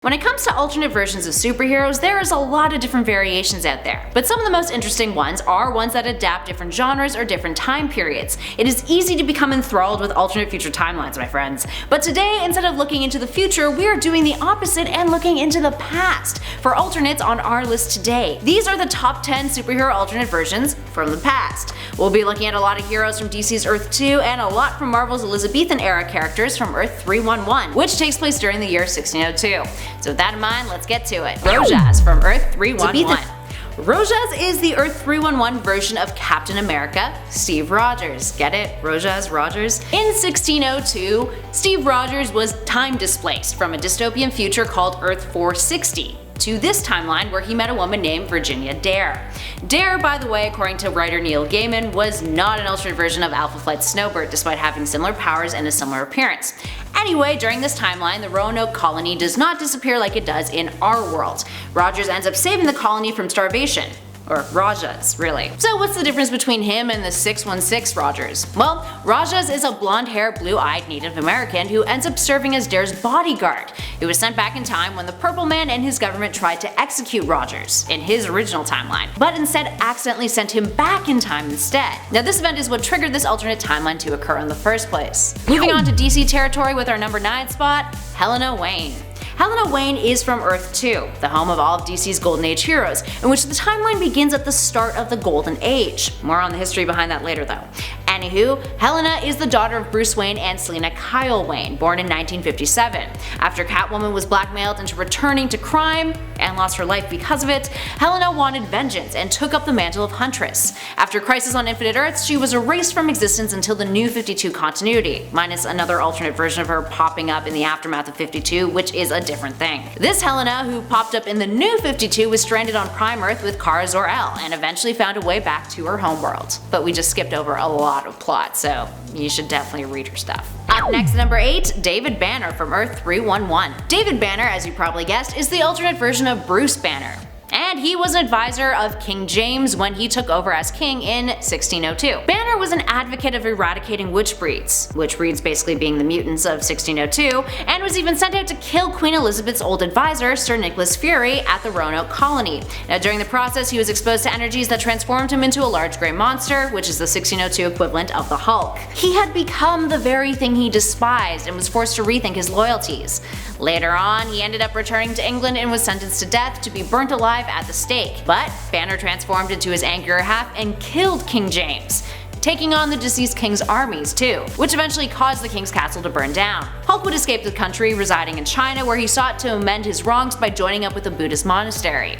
When it comes to alternate versions of superheroes, there is a lot of different variations out there. But some of the most interesting ones are ones that adapt different genres or different time periods. It is easy to become enthralled with alternate future timelines, my friends. But today, instead of looking into the future, we are doing the opposite and looking into the past for alternates on our list today. These are the top 10 superhero alternate versions from the past. We'll be looking at a lot of heroes from DC's Earth 2 and a lot from Marvel's Elizabethan era characters from Earth 311, which takes place during the year 1602. So with that in mind, let's get to it. Rojas from Earth 311. Rojas is the Earth 311 version of Captain America, Steve Rogers. Get it? Rojas, Rogers? In 1602, Steve Rogers was time displaced from a dystopian future called Earth 460. To this timeline where he met a woman named Virginia Dare. Dare, by the way, according to writer Neil Gaiman, was not an alternate version of Alpha Flight's Snowbird despite having similar powers and a similar appearance. Anyway, during this timeline, the Roanoke colony does not disappear like it does in our world. Rogers ends up saving the colony from starvation. Or Rajas, really. So what's the difference between him and the 616 Rogers? Well, Rajas is a blonde-haired, blue-eyed Native American who ends up serving as Dare's bodyguard. He was sent back in time when the Purple Man and his government tried to execute Rogers in his original timeline, but instead accidentally sent him back in time instead. Now this event is what triggered this alternate timeline to occur in the first place. Moving on to DC territory with our number 9 spot, Helena Wayne. Helena Wayne is from Earth 2, the home of all of DC's Golden Age heroes, in which the timeline begins at the start of the Golden Age. More on the history behind that later though. Anywho, Helena is the daughter of Bruce Wayne and Selina Kyle Wayne, born in 1957. After Catwoman was blackmailed into returning to crime, and lost her life because of it, Helena wanted vengeance and took up the mantle of Huntress. After Crisis on Infinite Earths, she was erased from existence until the New 52 continuity, minus another alternate version of her popping up in the aftermath of 52, which is a different thing. This Helena, who popped up in the New 52, was stranded on Prime Earth with Kara Zor-El and eventually found a way back to her homeworld. But we just skipped over a lot of plot, so you should definitely read her stuff. Up next, number 8, David Banner from Earth 311. David Banner, as you probably guessed, is the alternate version of Bruce Banner. And he was an advisor of King James when he took over as king in 1602. Banner was an advocate of eradicating witch breeds basically being the mutants of 1602, and was even sent out to kill Queen Elizabeth's old advisor, Sir Nicholas Fury, at the Roanoke colony. Now during the process, he was exposed to energies that transformed him into a large grey monster, which is the 1602 equivalent of the Hulk. He had become the very thing he despised and was forced to rethink his loyalties. Later on, he ended up returning to England and was sentenced to death to be burnt alive at the stake. But Banner transformed into his angrier half and killed King James, taking on the deceased king's armies too, which eventually caused the king's castle to burn down. Hulk would escape the country, residing in China, where he sought to amend his wrongs by joining up with a Buddhist monastery.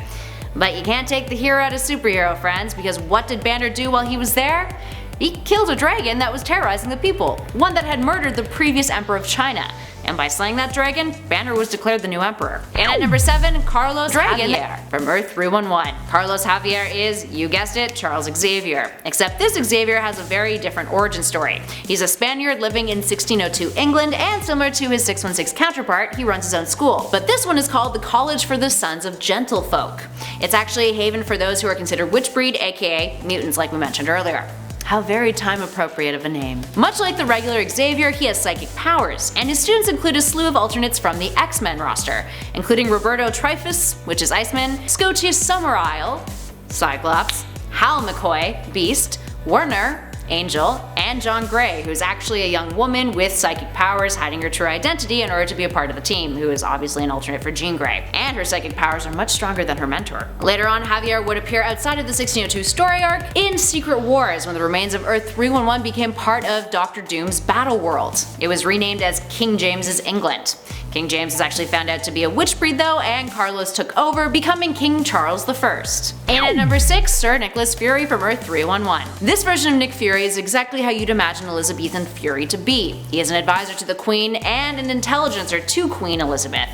But you can't take the hero out of superhero, friends, because what did Banner do while he was there? He killed a dragon that was terrorizing the people, one that had murdered the previous emperor of China. And by slaying that dragon, Banner was declared the new emperor. And at number 7, Carlos Javier from Earth 311. Carlos Javier is, you guessed it, Charles Xavier. Except this Xavier has a very different origin story. He's a Spaniard living in 1602 England, and similar to his 616 counterpart, he runs his own school. But this one is called the College for the Sons of Gentlefolk. It's actually a haven for those who are considered witchbreed, aka mutants like we mentioned earlier. How very time appropriate of a name. Much like the regular Xavier, he has psychic powers, and his students include a slew of alternates from the X-Men roster, including Roberto Trifus, which is Iceman, Scotius Summerisle, Cyclops, Hal McCoy, Beast, Werner, Angel, and John Gray, who's actually a young woman with psychic powers hiding her true identity in order to be a part of the team, who is obviously an alternate for Jean Grey. And her psychic powers are much stronger than her mentor. Later on, Javier would appear outside of the 1602 story arc in Secret Wars when the remains of Earth 311 became part of Doctor Doom's battle world. It was renamed as King James's England. King James is actually found out to be a witch breed though, and Carlos took over, becoming King Charles I. And at number 6, Sir Nicholas Fury from Earth 311. This version of Nick Fury is exactly how you'd imagine Elizabethan Fury to be. He is an advisor to the Queen and an intelligencer to Queen Elizabeth.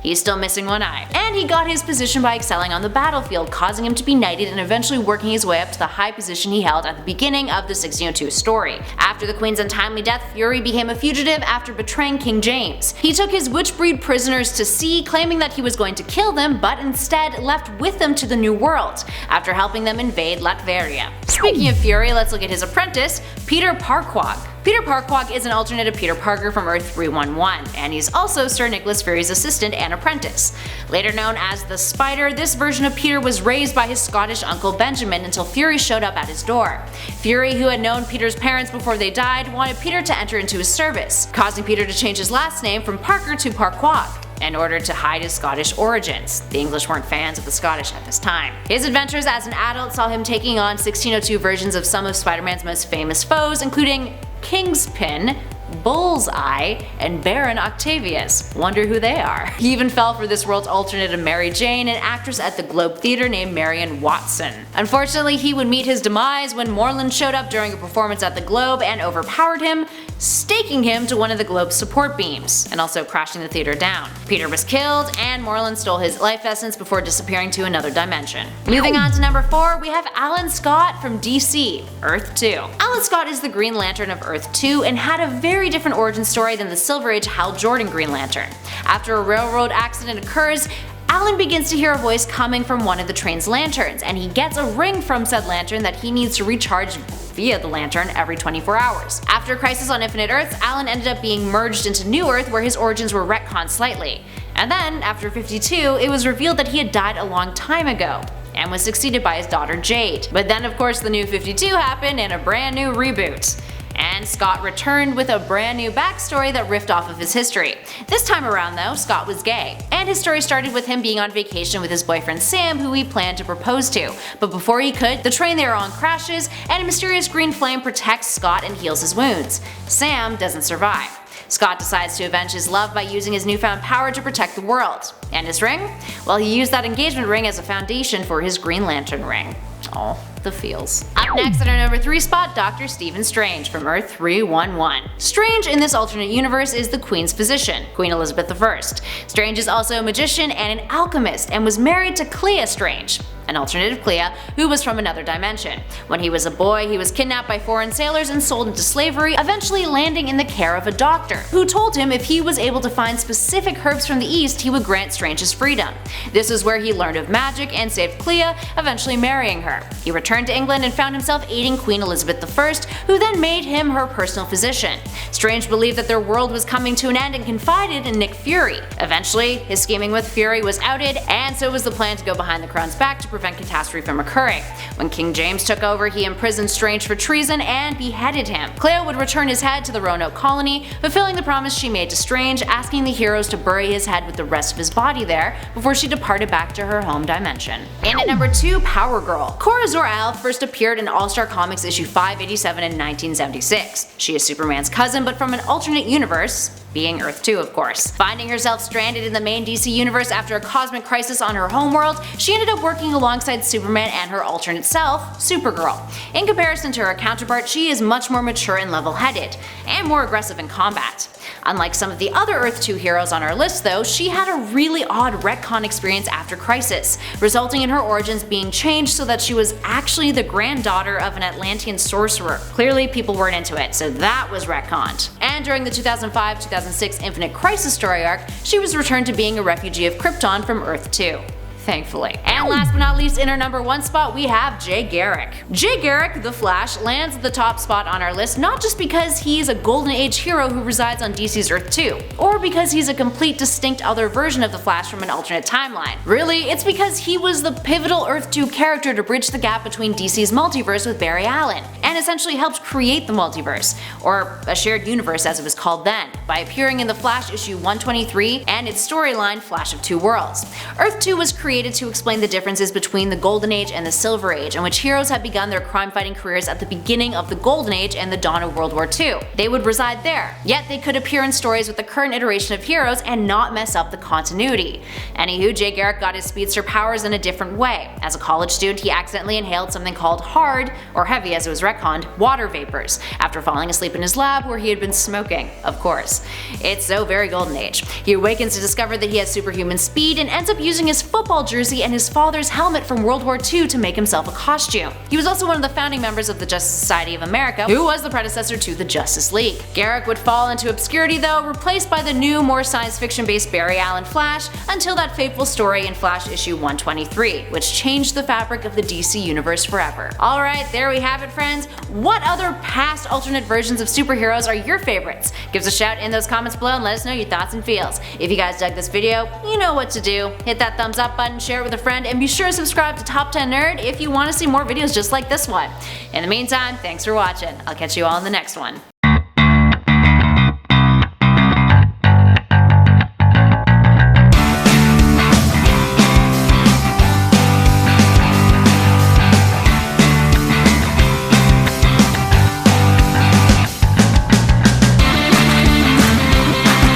He's still missing one eye. And he got his position by excelling on the battlefield, causing him to be knighted and eventually working his way up to the high position he held at the beginning of the 1602 story. After the Queen's untimely death, Fury became a fugitive after betraying King James. He took his witchbreed prisoners to sea, claiming that he was going to kill them, but instead left with them to the New World, after helping them invade Latveria. Speaking of Fury, let's look at his apprentice, Peter PARQUAGH. Peter Parquagh is an alternate of Peter Parker from Earth 311, and he's also Sir Nicholas Fury's assistant and apprentice. Later known as the Spider, this version of Peter was raised by his Scottish uncle Benjamin until Fury showed up at his door. Fury, who had known Peter's parents before they died, wanted Peter to enter into his service, causing Peter to change his last name from Parker to Parquagh in order to hide his Scottish origins. The English weren't fans of the Scottish at this time. His adventures as an adult saw him taking on 1602 versions of some of Spider-Man's most famous foes, including Kingpin, Bullseye, and Baron Octavius. Wonder who they are. He even fell for this world's alternate of Mary Jane, an actress at the Globe Theatre named Marion Watson. Unfortunately, he would meet his demise when Moreland showed up during a performance at the Globe and overpowered him, staking him to one of the Globe's support beams, and also crashing the theater down. Peter was killed, and Moreland stole his life essence before disappearing to another dimension. Moving on to number 4, we have Alan Scott from DC, Earth 2. Alan Scott is the Green Lantern of Earth 2 and had a very different origin story than the Silver Age Hal Jordan Green Lantern. After a railroad accident occurs, Alan begins to hear a voice coming from one of the train's lanterns, and he gets a ring from said lantern that he needs to recharge via the lantern every 24 hours. After Crisis on Infinite Earths, Alan ended up being merged into New Earth, where his origins were retconned slightly. And then, after 52, it was revealed that he had died a long time ago and was succeeded by his daughter Jade. But then of course the New 52 happened and a brand new reboot. And Scott returned with a brand new backstory that riffed off of his history. This time around though, Scott was gay, and his story started with him being on vacation with his boyfriend Sam, who he planned to propose to. But before he could, the train they were on crashes, and a mysterious green flame protects Scott and heals his wounds. Sam doesn't survive. Scott decides to avenge his love by using his newfound power to protect the world. And his ring? Well, he used that engagement ring as a foundation for his Green Lantern ring. Oh, the feels. Up next at our number 3 spot, Dr. Stephen Strange from Earth 311. Strange in this alternate universe is the Queen's physician, Queen Elizabeth I. Strange is also a magician and an alchemist and was married to Clea Strange, an alternate of Clea, who was from another dimension. When he was a boy, he was kidnapped by foreign sailors and sold into slavery, eventually landing in the care of a doctor, who told him if he was able to find specific herbs from the East, he would grant Strange his freedom. This is where he learned of magic and saved Clea, eventually marrying her. He returned to England and found himself aiding Queen Elizabeth I, who then made him her personal physician. Strange believed that their world was coming to an end and confided in Nick Fury. Eventually, his scheming with Fury was outed, and so was the plan to go behind the Crown's back to prevent catastrophe from occurring. When King James took over, he imprisoned Strange for treason and beheaded him. Clea would return his head to the Roanoke colony, fulfilling the promise she made to Strange, asking the heroes to bury his head with the rest of his body there before she departed back to her home dimension. And at number 2, Power Girl. Kora Zor-El first appeared in All-Star Comics issue 587 in 1976. She is Superman's cousin, but from an alternate universe, being Earth 2 of course. Finding herself stranded in the main DC universe after a cosmic crisis on her homeworld, she ended up working alongside Superman and her alternate self, Supergirl. In comparison to her counterpart, she is much more mature and level-headed, and more aggressive in combat. Unlike some of the other Earth 2 heroes on our list though, she had a really odd retcon experience after Crisis, resulting in her origins being changed so that she was actually the granddaughter of an Atlantean sorcerer. Clearly people weren't into it, so that was retconned. And during the 2005-2006 Infinite Crisis story arc, she was returned to being a refugee of Krypton from Earth 2. Thankfully. And last but not least, in our number 1 spot, we have Jay Garrick. Jay Garrick, the Flash, lands at the top spot on our list not just because he's a Golden Age hero who resides on DC's Earth 2, or because he's a complete distinct other version of the Flash from an alternate timeline. Really, it's because he was the pivotal Earth 2 character to bridge the gap between DC's multiverse with Barry Allen, and essentially helped create the multiverse, or a shared universe as it was called then, by appearing in the Flash issue 123 and its storyline Flash of Two Worlds. Earth 2 was created to explain the differences between the Golden Age and the Silver Age, in which heroes had begun their crime-fighting careers at the beginning of the Golden Age and the dawn of World War II. They would reside there, yet they could appear in stories with the current iteration of heroes and not mess up the continuity. Anywho, Jay Garrick got his speedster powers in a different way. As a college student, he accidentally inhaled something called hard, or heavy as it was retconned, water vapors, after falling asleep in his lab where he had been smoking, of course. It's so very Golden Age. He awakens to discover that he has superhuman speed and ends up using his football football jersey and his father's helmet from World War II to make himself a costume. He was also one of the founding members of the Justice Society of America, who was the predecessor to the Justice League. Garrick would fall into obscurity though, replaced by the new, more science fiction based Barry Allen Flash, until that fateful story in Flash issue 123, which changed the fabric of the DC universe forever. Alright, there we have it friends. What other past alternate versions of superheroes are your favorites? Give us a shout in those comments below and let us know your thoughts and feels. If you guys dug this video, you know what to do. Hit that thumbs up button, share it with a friend, and be sure to subscribe to Top 10 Nerd if you want to see more videos just like this one. In the meantime, thanks for watching. I'll catch you all in the next one.